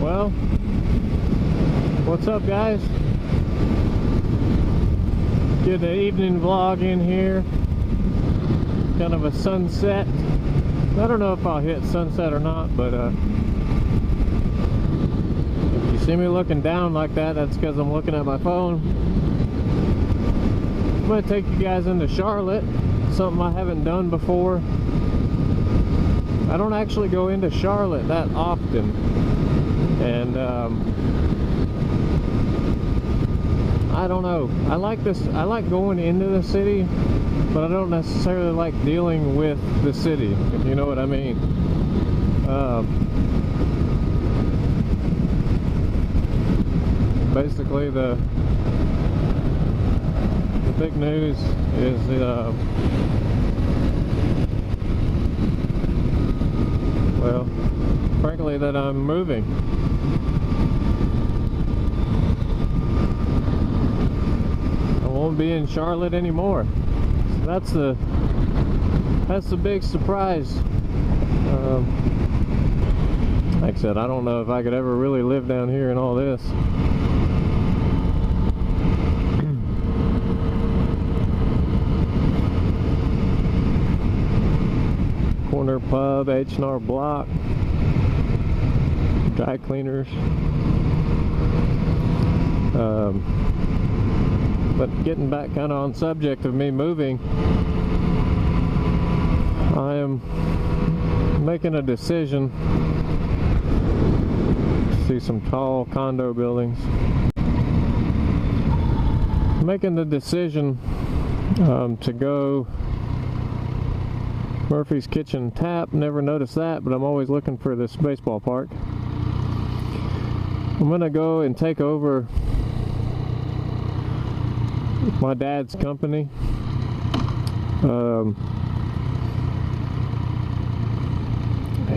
Well, what's up, guys? Get an evening vlog in here. Kind of a sunset. I don't know if I'll hit sunset or not, but if you see me looking down like that, that's because I'm looking at my phone. I'm going to take you guys into Charlotte, something I haven't done before. I don't actually go into Charlotte that often, and I don't know. I like going into the city, but I don't necessarily like dealing with the city, if you know what I mean. Basically, the big news is well, frankly, that I'm moving. I won't be in Charlotte anymore. So that's the big surprise. Like I said, I don't know if I could ever really live down here in all this. Corner pub, H&R Block, dry cleaners. But getting back kind of on subject of me moving, I am making a decision. See some tall condo buildings. Making the decision to go Murphy's Kitchen Tap. Never noticed that, but I'm always looking for this baseball park. I'm gonna go and take over my dad's company.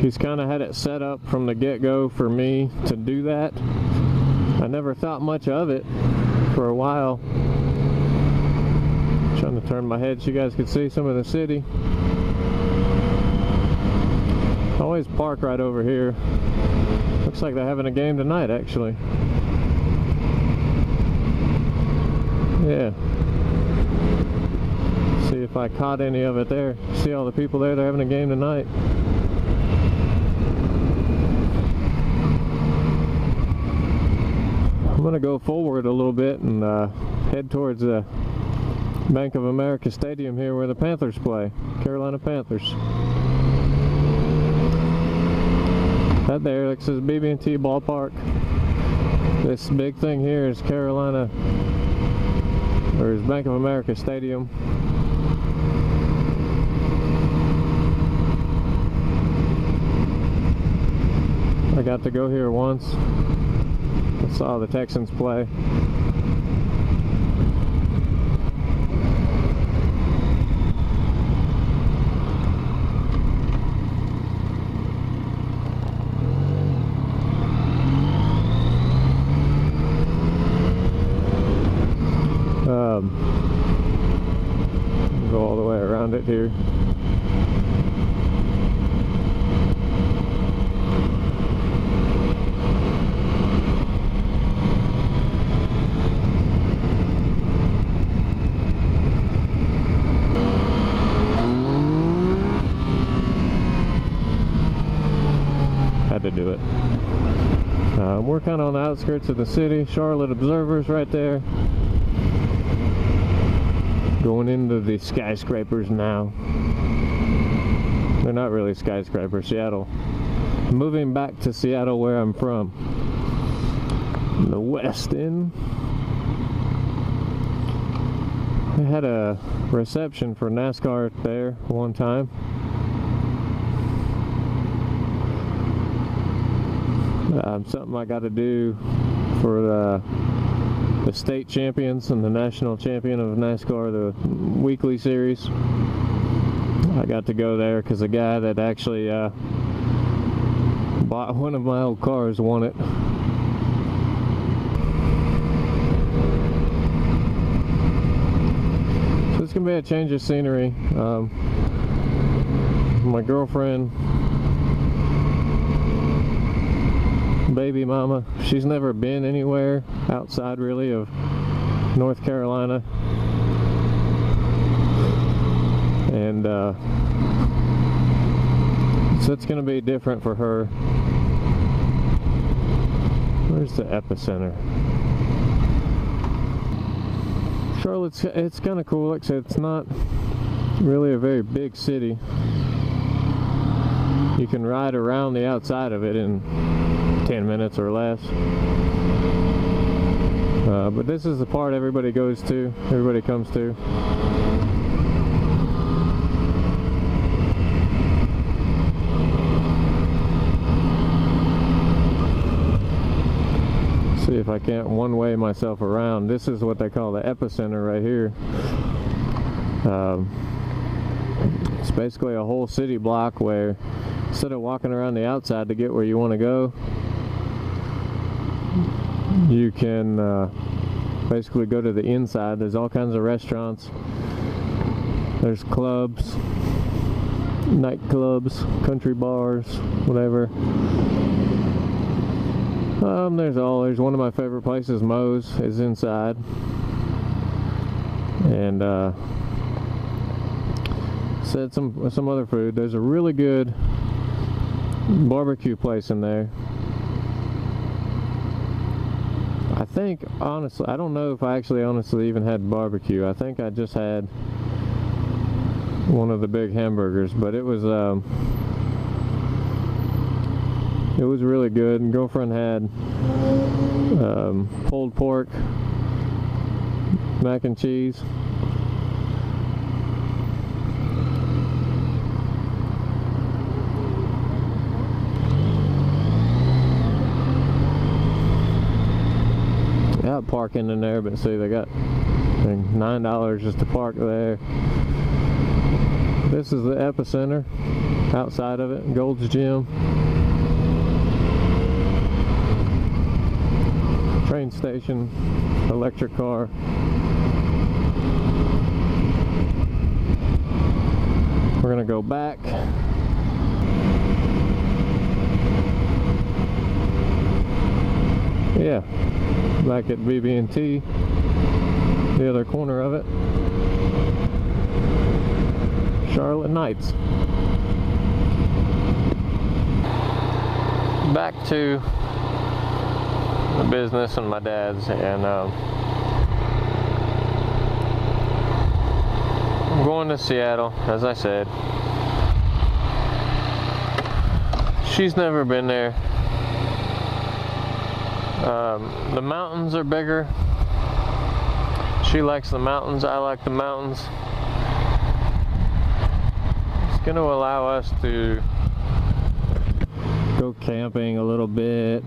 He's kind of had it set up from the get-go for me to do that. I never thought much of it for a while. Trying to turn my head so you guys could see some of the city. I always park right over here. Looks like they're having a game tonight, actually. Yeah. See if I caught any of it there. See all the people there, they're having a game tonight. I'm gonna go forward a little bit and head towards the Bank of America Stadium here where the Panthers play. Carolina Panthers. That there, like says BB&T Ballpark. This big thing here is Carolina, or is Bank of America Stadium. I got to go here once. I saw the Texans play. Go all the way around it here. Had to do it. We're kind of on the outskirts of the city. Charlotte Observer's right there. Going into the skyscrapers now. They're not really skyscrapers, Seattle. Moving back to Seattle where I'm from. The West End. I had a reception for NASCAR there one time. Something I got to do for the state champions and the national champion of NASCAR, the weekly series. I got to go there because the guy that actually bought one of my old cars won it. So it's gonna be a change of scenery. My girlfriend baby mama. She's never been anywhere outside really of North Carolina, and so it's going to be different for her. Where's the epicenter? Charlotte's, it's kind of cool. Like I said, it's not really a very big city. You can ride around the outside of it in 10 minutes or less. But this is the part everybody goes to, everybody comes to. See if I can't one-way myself around. This is what they call the epicenter right here. It's basically a whole city block where instead of walking around the outside to get where you want to go, you can basically go to the inside. There's all kinds of restaurants. There's clubs, nightclubs, country bars, whatever. There's one of my favorite places, Moe's, is inside. And said some other food. There's a really good barbecue place in there. I think, honestly, I don't know if I actually honestly even had barbecue. I think I just had one of the big hamburgers, but it was really good. And girlfriend had pulled pork, mac and cheese. Got parking in there, but see, they got $9 just to park there. This is the epicenter. Outside of it, Gold's Gym. Train station, electric car. We're gonna go back. Yeah, back at BB&T, the other corner of it. Charlotte Knights. Back to the business and my dad's, and I'm going to Seattle, as I said. She's never been there. The mountains are bigger. She likes the mountains, I like the mountains. It's going to allow us to go camping a little bit.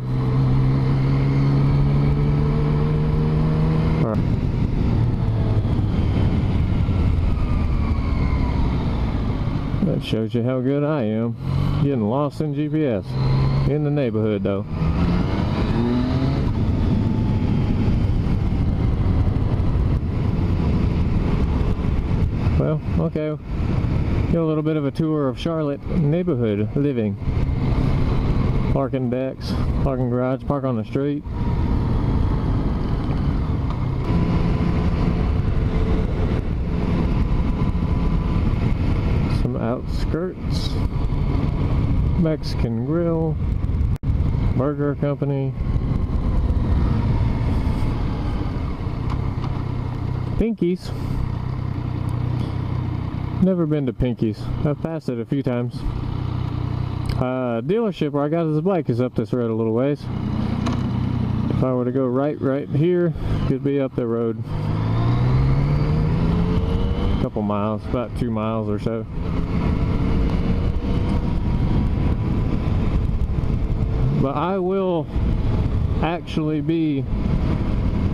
That shows you how good I am. Getting lost in GPS. In the neighborhood though. Well, okay. Get a little bit of a tour of Charlotte neighborhood living. Parking decks, parking garage, park on the street. Some outskirts. Mexican Grill. Burger Company. Pinky's. Never been to Pinky's. I've passed it a few times. Dealership where I got this bike is up this road a little ways. If I were to go right here, could be up the road a couple miles, about 2 miles or so. But I will actually be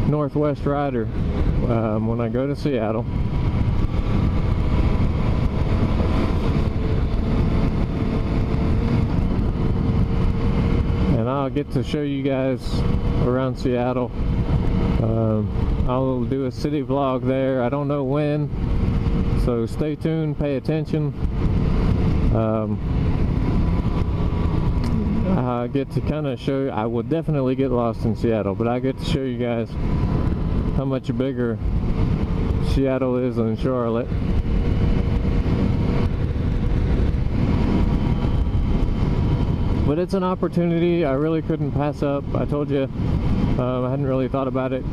Northwest Rider when I go to Seattle. I'll get to show you guys around Seattle. I'll do a city vlog there. I don't know when, so stay tuned, pay attention. I get to kind of show, I will definitely get lost in Seattle, but I get to show you guys how much bigger Seattle is than Charlotte. But it's an opportunity I really couldn't pass up. I told you I hadn't really thought about it,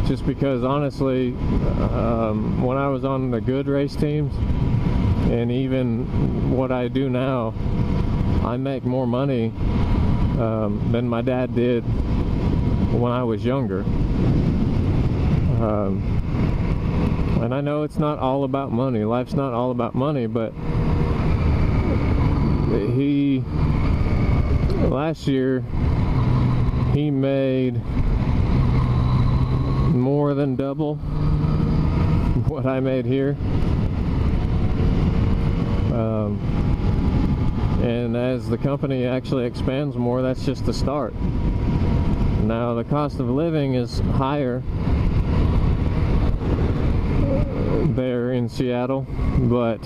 just because honestly when I was on the good race teams, and even what I do now, I make more money than my dad did when I was younger. And I know it's not all about money. Life's not all about money, but last year he made more than double what I made here. And as the company actually expands more, that's just the start. Now the cost of living is higher there in Seattle, but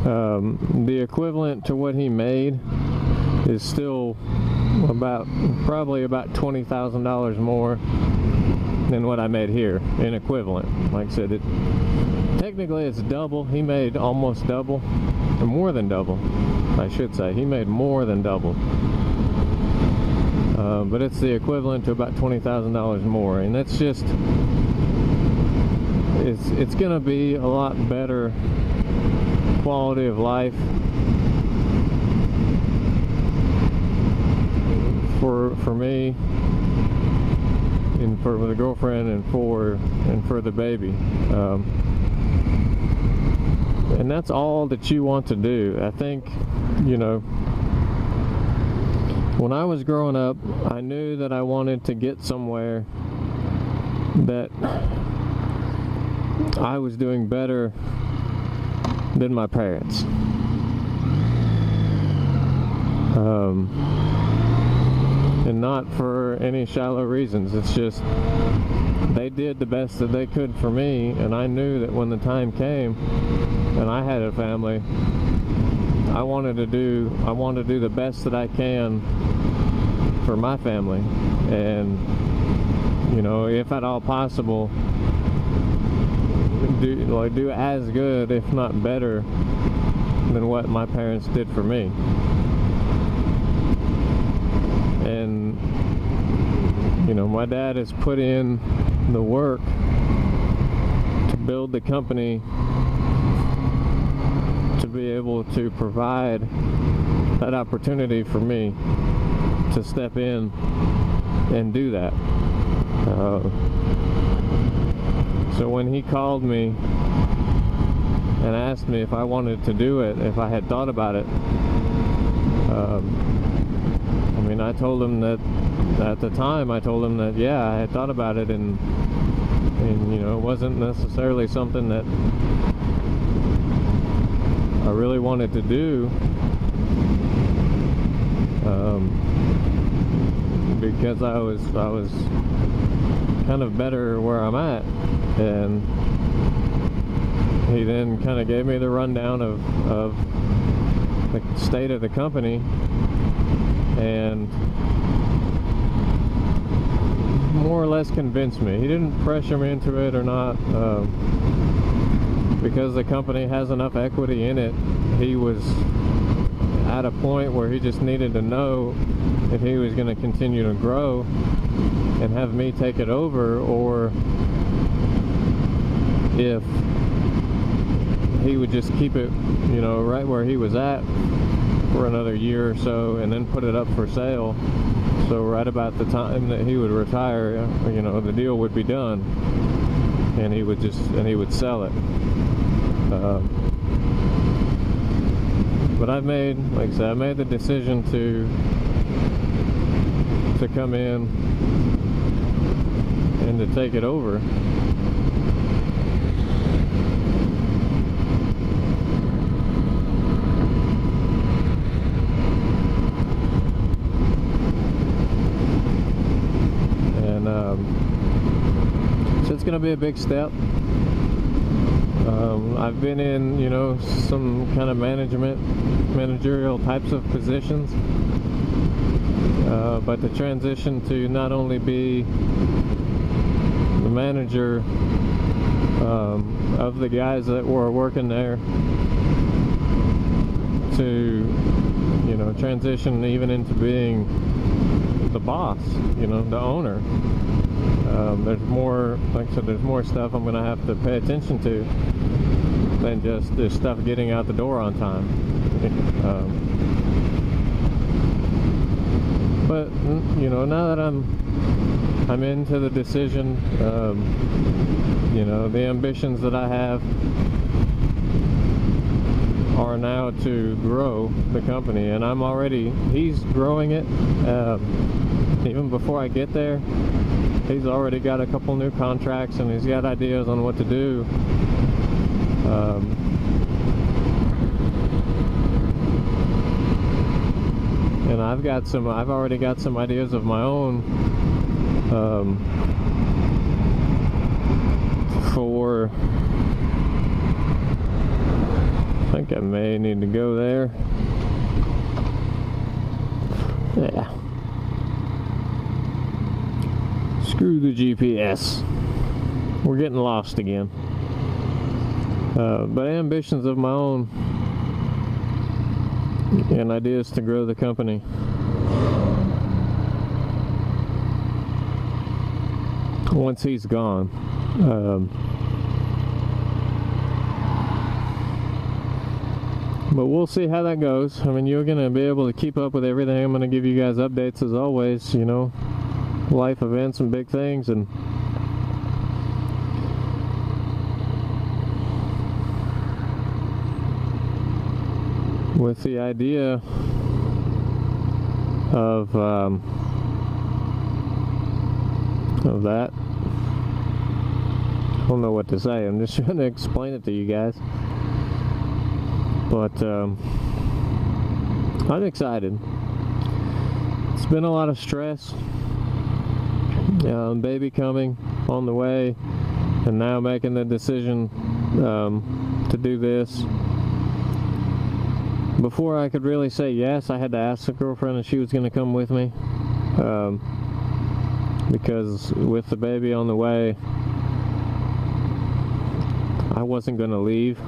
the equivalent to what he made is still probably about $20,000 more than what I made here in equivalent. Like I said, technically it's double. He made almost double, or more than double, I should say. He made more than double. But it's the equivalent to about $20,000 more, and that's just, it's gonna be a lot better quality of life for me, and for the girlfriend, and for the baby. And that's all that you want to do. I think, you know, when I was growing up, I knew that I wanted to get somewhere that I was doing better than my parents. And not for any shallow reasons. It's just they did the best that they could for me, and I knew that when the time came and I had a family, I wanted to do the best that I can for my family, and, you know, if at all possible, do as good, if not better, than what my parents did for me. And, you know, my dad has put in the work to build the company to be able to provide that opportunity for me to step in and do that. So when he called me and asked me if I wanted to do it, if I had thought about it, I mean, I told him that, at the time, I told him that, yeah, I had thought about it, and you know, it wasn't necessarily something that I really wanted to do, because I was kind of better where I'm at. And he then kind of gave me the rundown of the state of the company, and more or less convinced me. He didn't pressure me into it or not, because the company has enough equity in it. He was at a point where he just needed to know if he was going to continue to grow and have me take it over, or if he would just keep it, you know, right where he was at for another year or so, and then put it up for sale. So right about the time that he would retire, you know, the deal would be done, and he would sell it. But I've made, like I said, I made the decision to come in and to take it over. And so it's going to be a big step. I've been in, you know, some kind of managerial types of positions, but the transition to not only be the manager of the guys that were working there to, you know, transition even into being the boss, you know, the owner. There's more, like I said, there's more stuff I'm going to have to pay attention to than just this stuff getting out the door on time. But, you know, now that I'm into the decision, you know, the ambitions that I have are now to grow the company, and he's growing it. Even before I get there, he's already got a couple new contracts and he's got ideas on what to do. And I've already got some ideas of my own for, I think I may need to go there. Yeah. Screw the GPS. We're getting lost again. But ambitions of my own and ideas to grow the company. Once he's gone. But we'll see how that goes. I mean, you're going to be able to keep up with everything. I'm going to give you guys updates as always, you know, life events and big things. And with the idea of that, I don't know what to say. I'm just trying to explain it to you guys. But I'm excited. It's been a lot of stress. Baby coming on the way, and now making the decision to do this. Before I could really say yes, I had to ask the girlfriend if she was going to come with me, because with the baby on the way, I wasn't going to leave.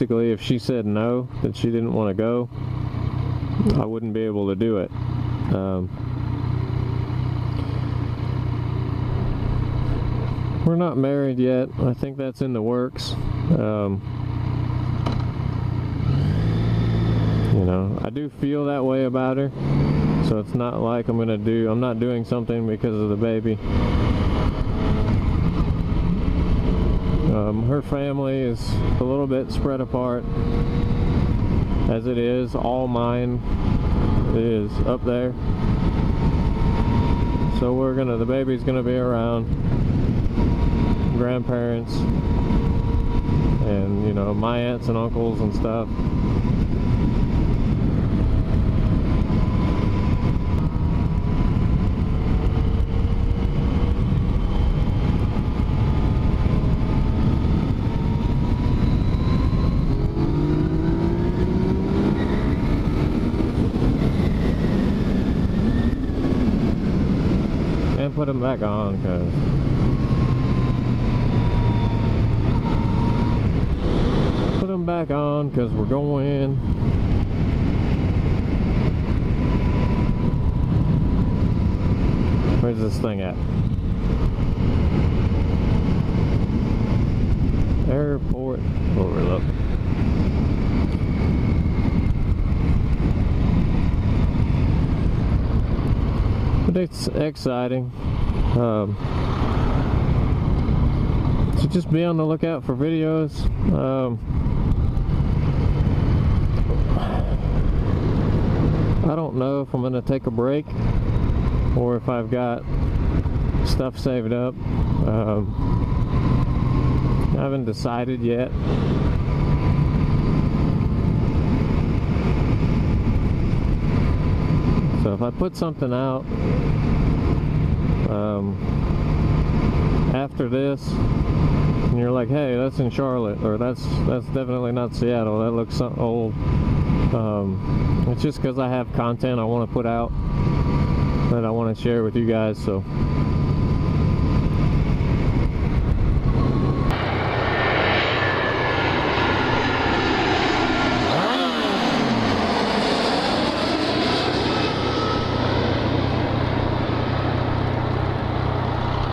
If she said no, that she didn't want to go, I wouldn't be able to do it. We're not married yet. I think that's in the works. You know, I do feel that way about her, so it's not like I'm not doing something because of the baby. Her family is a little bit spread apart, as it is. All mine is up there, so the baby's gonna be around grandparents and, you know, my aunts and uncles and stuff. Put them back on, cause we're going. Where's this thing at? Airport overlook. But it's exciting. So just be on the lookout for videos. I don't know if I'm going to take a break or if I've got stuff saved up. I haven't decided yet. So if I put something out after this, and you're like, hey, that's in Charlotte, or that's definitely not Seattle, that looks old. It's just because I have content I want to put out that I want to share with you guys. So